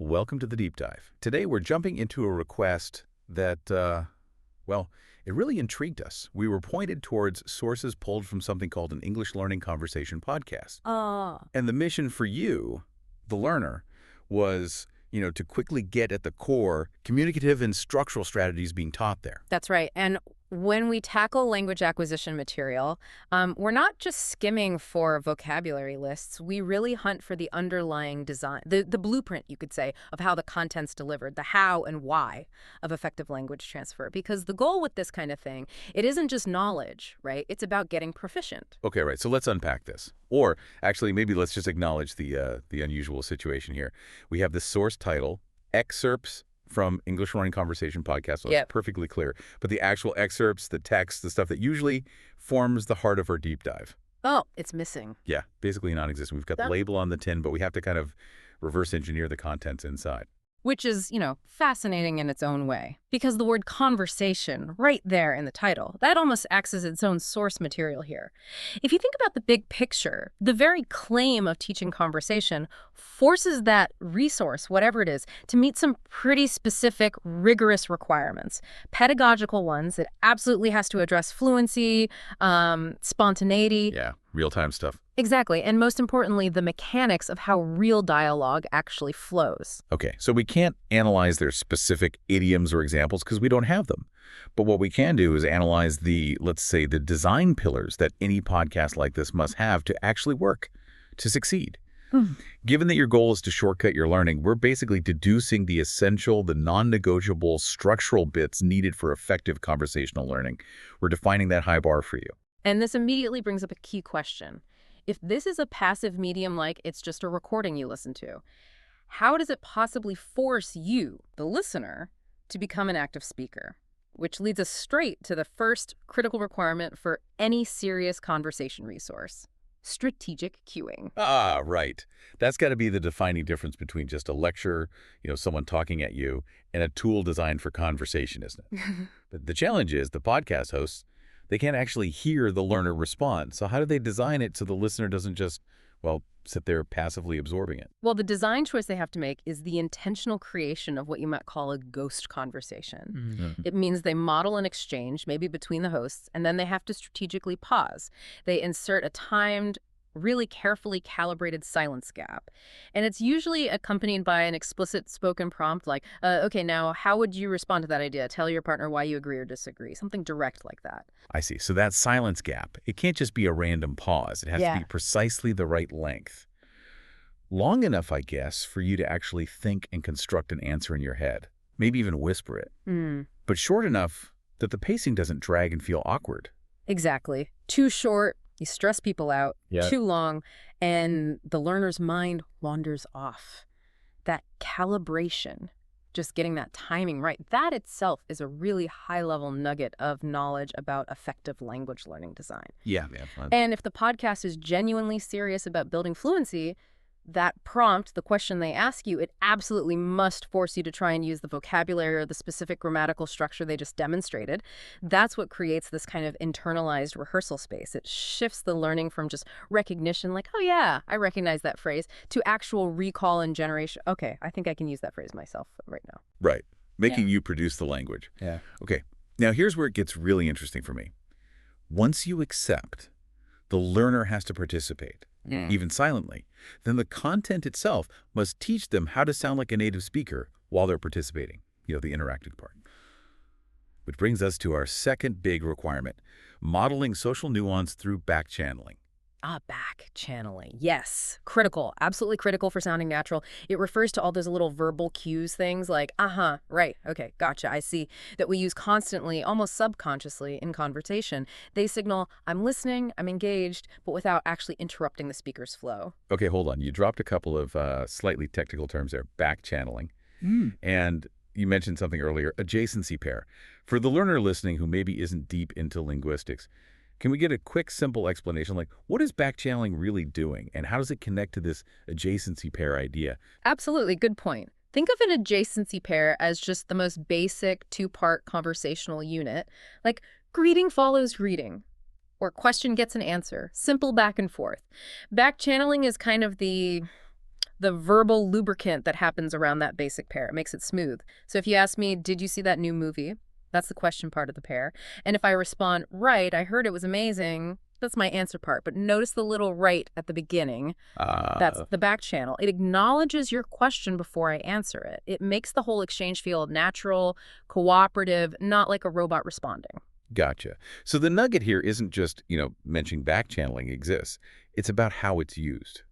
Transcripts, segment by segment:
Welcome to the Deep Dive. Today we're jumping into a request that, well, it really intrigued us. We were pointed towards sources pulled from something called an English Learning Conversation podcast. And the mission for you, the learner, was, to quickly get at the core communicative and structural strategies being taught there. That's right. And when we tackle language acquisition material, we're not just skimming for vocabulary lists. We really hunt for the underlying design, the blueprint, you could say, of how the content's delivered, the how and why of effective language transfer. Because the goal with this kind of thing, it isn't just knowledge, right? It's about getting proficient. Okay, right. So let's unpack this. Or actually, maybe let's just acknowledge the unusual situation here. We have the source title, excerpts from English Learning Conversation podcast, so it's perfectly clear. But the actual excerpts, the text, the stuff that usually forms the heart of our deep dive. Oh, it's missing. Yeah, basically non-existent. We've got the label on the tin, but we have to kind of reverse engineer the contents inside. Which is, fascinating in its own way. Because the word conversation, right there in the title, that almost acts as its own source material here. If you think about the big picture, the very claim of teaching conversation forces that resource, whatever it is, to meet some pretty specific, rigorous requirements. Pedagogical ones that absolutely has to address fluency, spontaneity. Yeah, real-time stuff. Exactly. And most importantly, the mechanics of how real dialogue actually flows. Okay, so we can't analyze their specific idioms or examples because we don't have them. But what we can do is analyze let's say, the design pillars that any podcast like this must have to actually work, to succeed. Given that your goal is to shortcut your learning, we're basically deducing the essential, the non-negotiable structural bits needed for effective conversational learning. We're defining that high bar for you. And this immediately brings up a key question. If this is a passive medium like it's just a recording you listen to, how does it possibly force you, the listener, to become an active speaker? Which leads us straight to the first critical requirement for any serious conversation resource: strategic cueing. Ah, right. That's got to be the defining difference between just a lecture, someone talking at you, and a tool designed for conversation, isn't it? But the challenge is the podcast hosts, they can't actually hear the learner respond. So how do they design it so the listener doesn't just, sit there passively absorbing it? Well, the design choice they have to make is the intentional creation of what you might call a ghost conversation. It means they model an exchange, maybe between the hosts, and then they have to strategically pause. They insert a timed, really carefully calibrated silence gap. And it's usually accompanied by an explicit spoken prompt like, okay, now how would you respond to that idea? Tell your partner why you agree or disagree. Something direct like that. I see. So that silence gap, it can't just be a random pause. It has to be precisely the right length. Long enough, I guess, for you to actually think and construct an answer in your head. Maybe even whisper it. But short enough that the pacing doesn't drag and feel awkward. Exactly. Too short, you stress people out. Too long, and the learner's mind wanders off. That calibration, just getting that timing right, that itself is a really high-level nugget of knowledge about effective language learning design. Yeah. And if the podcast is genuinely serious about building fluency, that prompt, the question they ask you, it absolutely must force you to try and use the vocabulary or the specific grammatical structure they just demonstrated. That's what creates this kind of internalized rehearsal space. It shifts the learning from just recognition, like, oh yeah, I recognize that phrase, to actual recall and generation. Okay, I think I can use that phrase myself right now. Right. Making you produce the language. Yeah. Okay. Now here's where it gets really interesting for me. Once you accept, the learner has to participate. Even silently, then the content itself must teach them how to sound like a native speaker while they're participating, the interactive part. Which brings us to our second big requirement, modeling social nuance through back-channeling. Back channeling. Yes. Critical. Absolutely critical for sounding natural. It refers to all those little verbal cues, things like, right, okay, gotcha, I see, that we use constantly, almost subconsciously in conversation. They signal, I'm listening, I'm engaged, but without actually interrupting the speaker's flow. Okay, hold on. You dropped a couple of slightly technical terms there, back-channeling. And you mentioned something earlier, adjacency pair. For the learner listening who maybe isn't deep into linguistics, can we get a quick, simple explanation, like what is back-channeling really doing, and how does it connect to this adjacency pair idea? Absolutely, good point. Think of an adjacency pair as just the most basic two-part conversational unit, like greeting follows greeting, or question gets an answer, simple back and forth. Back-channeling is kind of the the verbal lubricant that happens around that basic pair. It makes it smooth. So if you ask me, did you see that new movie? That's the question part of the pair. And if I respond, right, I heard it was amazing, that's my answer part. But notice the little right at the beginning. That's the back channel. It acknowledges your question before I answer it. It makes the whole exchange feel natural, cooperative, not like a robot responding. Gotcha. So the nugget here isn't just, mentioning back channeling exists. It's about how it's used.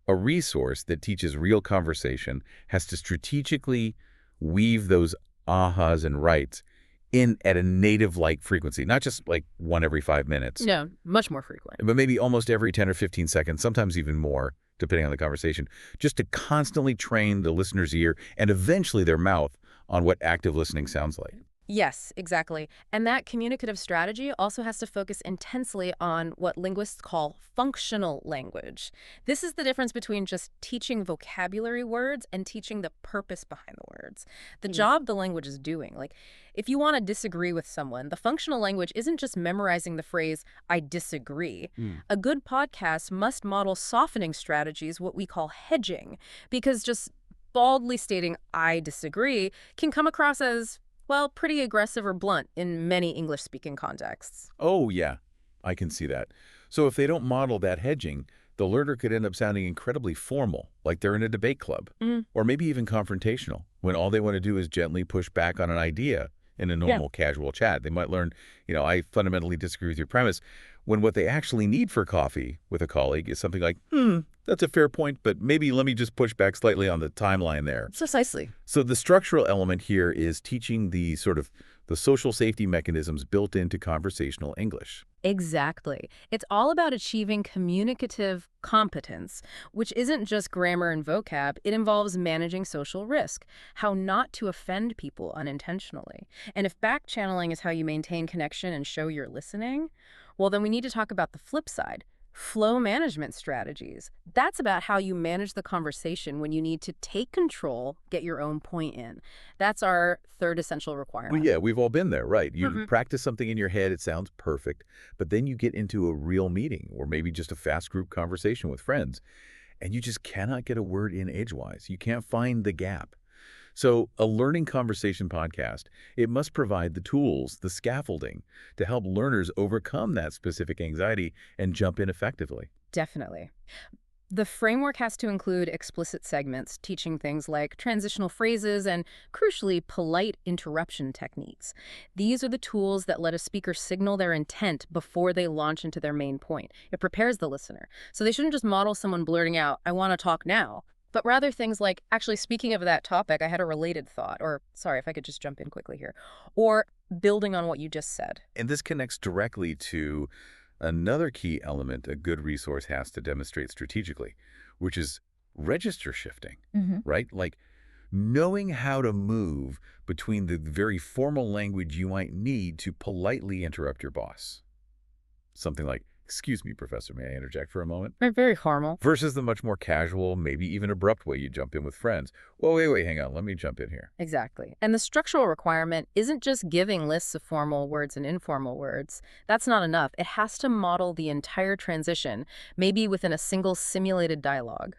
A resource that teaches real conversation has to strategically weave those ahas and rights in at a native-like frequency, not just like one every 5 minutes. No, much more frequent. But maybe almost every 10 or 15 seconds, sometimes even more, depending on the conversation, just to constantly train the listener's ear and eventually their mouth on what active listening sounds like. Yes, exactly. And that communicative strategy also has to focus intensely on what linguists call functional language. This is the difference between just teaching vocabulary words and teaching the purpose behind the words. The job the language is doing. Like, if you want to disagree with someone, the functional language isn't just memorizing the phrase, I disagree. A good podcast must model softening strategies, what we call hedging, because just baldly stating, I disagree, can come across as pretty aggressive or blunt in many English-speaking contexts. Oh, yeah, I can see that. So if they don't model that hedging, the learner could end up sounding incredibly formal, like they're in a debate club, or maybe even confrontational, when all they want to do is gently push back on an idea in a normal, casual chat. They might learn, I fundamentally disagree with your premise, when what they actually need for coffee with a colleague is something like, that's a fair point, but maybe let me just push back slightly on the timeline there. Precisely. So the structural element here is teaching the social safety mechanisms built into conversational English. Exactly. It's all about achieving communicative competence, which isn't just grammar and vocab. It involves managing social risk, how not to offend people unintentionally. And if back channeling is how you maintain connection and show you're listening, well, then we need to talk about the flip side. Flow management strategies. That's about how you manage the conversation when you need to take control, get your own point in. That's our third essential requirement. Well, yeah, we've all been there, right? You practice something in your head, it sounds perfect, but then you get into a real meeting or maybe just a fast group conversation with friends, and you just cannot get a word in edgewise. You can't find the gap. So a learning conversation podcast, it must provide the tools, the scaffolding, to help learners overcome that specific anxiety and jump in effectively. Definitely. The framework has to include explicit segments, teaching things like transitional phrases and, crucially, polite interruption techniques. These are the tools that let a speaker signal their intent before they launch into their main point. It prepares the listener. So they shouldn't just model someone blurting out, I want to talk now, but rather things like, actually, speaking of that topic, I had a related thought, or, sorry, if I could just jump in quickly here, or building on what you just said. And this connects directly to another key element a good resource has to demonstrate strategically, which is register shifting, right? Like knowing how to move between the very formal language you might need to politely interrupt your boss. Something like, excuse me, Professor, may I interject for a moment? Very formal. Versus the much more casual, maybe even abrupt way you jump in with friends. Well, wait, hang on, let me jump in here. Exactly. And the structural requirement isn't just giving lists of formal words and informal words. That's not enough. It has to model the entire transition, maybe within a single simulated dialogue.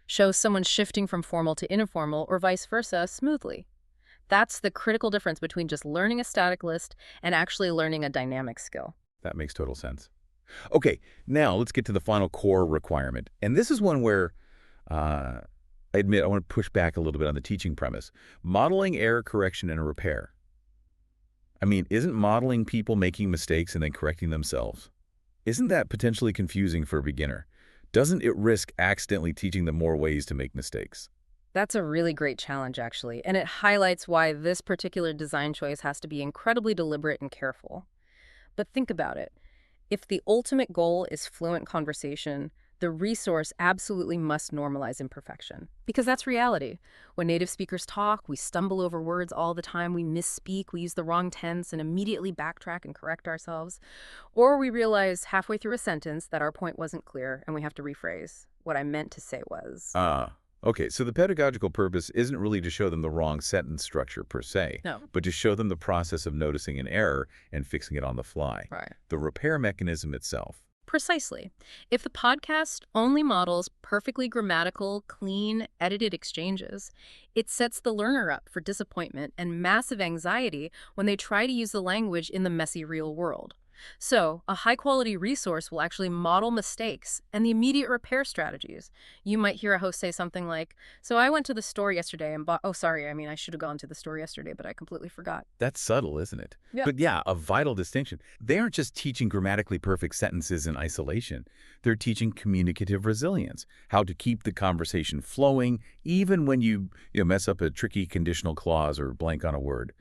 Show someone shifting from formal to informal or vice versa smoothly. That's the critical difference between just learning a static list and actually learning a dynamic skill. That makes total sense. Okay, now let's get to the final core requirement. And this is one where I admit I want to push back a little bit on the teaching premise. Modeling error correction and repair. I mean, isn't modeling people making mistakes and then correcting themselves? Isn't that potentially confusing for a beginner? Doesn't it risk accidentally teaching them more ways to make mistakes? That's a really great challenge, actually, and it highlights why this particular design choice has to be incredibly deliberate and careful. But think about it. If the ultimate goal is fluent conversation, the resource absolutely must normalize imperfection. Because that's reality. When native speakers talk, we stumble over words all the time, we misspeak, we use the wrong tense and immediately backtrack and correct ourselves. Or we realize halfway through a sentence that our point wasn't clear and we have to rephrase. What I meant to say was... Okay, so the pedagogical purpose isn't really to show them the wrong sentence structure per se, but to show them the process of noticing an error and fixing it on the fly. Right. The repair mechanism itself. Precisely. If the podcast only models perfectly grammatical, clean, edited exchanges, it sets the learner up for disappointment and massive anxiety when they try to use the language in the messy real world. So, a high-quality resource will actually model mistakes and the immediate repair strategies. You might hear a host say something like, "So I went to the store yesterday and bought, oh, sorry, I should have gone to the store yesterday, but I completely forgot." That's subtle, isn't it? Yeah. But yeah, a vital distinction. They aren't just teaching grammatically perfect sentences in isolation. They're teaching communicative resilience, how to keep the conversation flowing, even when you mess up a tricky conditional clause or blank on a word.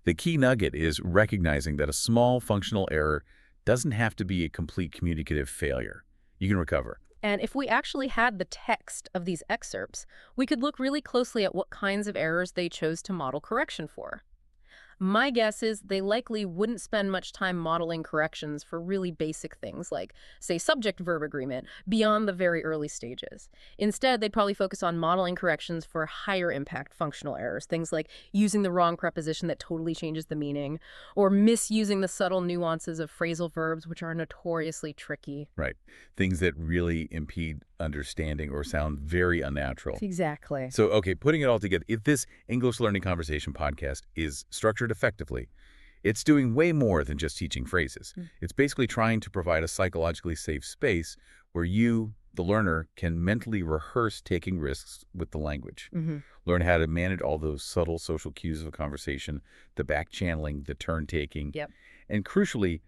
The key nugget is recognizing that a small functional error doesn't have to be a complete communicative failure. You can recover. And if we actually had the text of these excerpts, we could look really closely at what kinds of errors they chose to model correction for. My guess is they likely wouldn't spend much time modeling corrections for really basic things like, say, subject-verb agreement beyond the very early stages. Instead, they'd probably focus on modeling corrections for higher impact functional errors, things like using the wrong preposition that totally changes the meaning, or misusing the subtle nuances of phrasal verbs, which are notoriously tricky. Right. Things that really impede understanding or sound very unnatural. Exactly. So, okay, putting it all together, if this English Learning Conversation podcast is structured effectively, it's doing way more than just teaching phrases. It's basically trying to provide a psychologically safe space where you, the learner, can mentally rehearse taking risks with the language. Learn how to manage all those subtle social cues of a conversation, the back channeling, the turn taking, Yep. and crucially,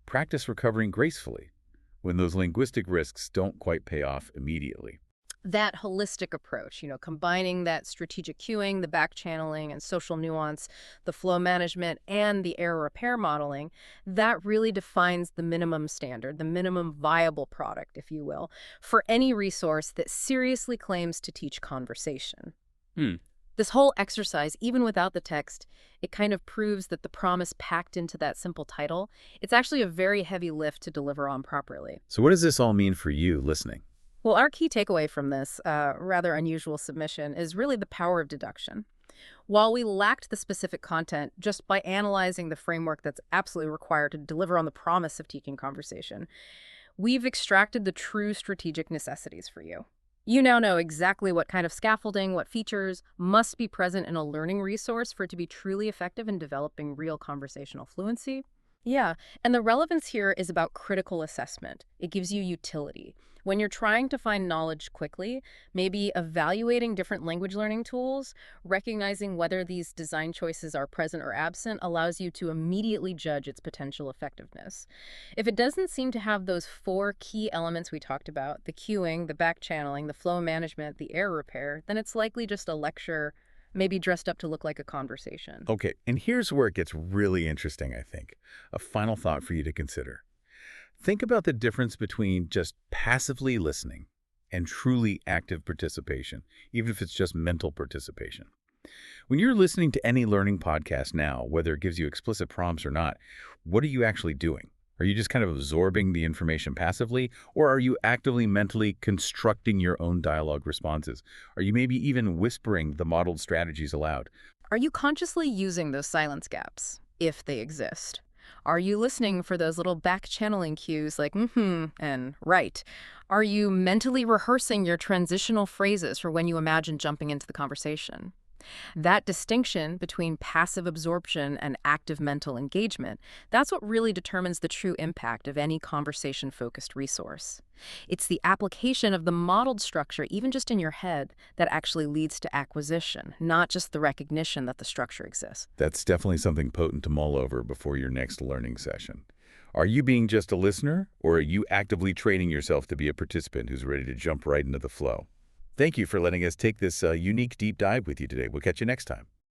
practice recovering gracefully when those linguistic risks don't quite pay off immediately. That holistic approach, combining that strategic cueing, the back channeling and social nuance, the flow management, and the error repair modeling, that really defines the minimum standard, the minimum viable product, if you will, for any resource that seriously claims to teach conversation. This whole exercise, even without the text, it kind of proves that the promise packed into that simple title, it's actually a very heavy lift to deliver on properly. So what does this all mean for you listening? Well, our key takeaway from this rather unusual submission is really the power of deduction. While we lacked the specific content, just by analyzing the framework that's absolutely required to deliver on the promise of teaching conversation, we've extracted the true strategic necessities for you. You now know exactly what kind of scaffolding, what features must be present in a learning resource for it to be truly effective in developing real conversational fluency. Yeah, and the relevance here is about critical assessment. It gives you utility. When you're trying to find knowledge quickly, maybe evaluating different language learning tools, recognizing whether these design choices are present or absent allows you to immediately judge its potential effectiveness. If it doesn't seem to have those 4 key elements we talked about, the cueing, the back channeling, the flow management, the error repair, then it's likely just a lecture, maybe dressed up to look like a conversation. Okay, and here's where it gets really interesting, I think. A final thought for you to consider. Think about the difference between just passively listening and truly active participation, even if it's just mental participation. When you're listening to any learning podcast now, whether it gives you explicit prompts or not, what are you actually doing? Are you just kind of absorbing the information passively, or are you actively mentally constructing your own dialogue responses? Are you maybe even whispering the modeled strategies aloud? Are you consciously using those silence gaps, if they exist? Are you listening for those little back-channeling cues like and right? Are you mentally rehearsing your transitional phrases for when you imagine jumping into the conversation? That distinction between passive absorption and active mental engagement, that's what really determines the true impact of any conversation-focused resource. It's the application of the modeled structure, even just in your head, that actually leads to acquisition, not just the recognition that the structure exists. That's definitely something potent to mull over before your next learning session. Are you being just a listener, or are you actively training yourself to be a participant who's ready to jump right into the flow? Thank you for letting us take this unique deep dive with you today. We'll catch you next time.